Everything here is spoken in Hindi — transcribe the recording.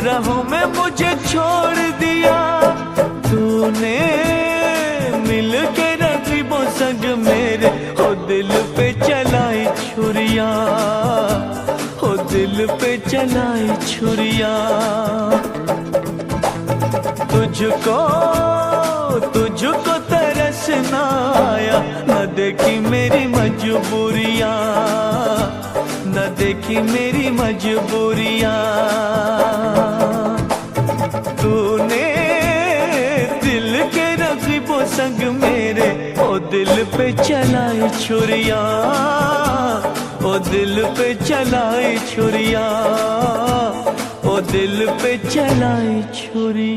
राहों में मुझे छोड़ दिया तूने, मिल के रकीबों संग मेरे हो दिल पे चलाई छुरिया, हो दिल पे चलाई छुरिया। तुझको तुझको तरस न आया, न देखी मेरी मजबूरियां, न देखी मेरी मजबूरियां। तूने दिल के रकीबों संग मेरे ओ दिल पे चलाई छुरिया, ओ दिल पे चलाई छुरिया, ओ दिल पे चलाई छुरिया।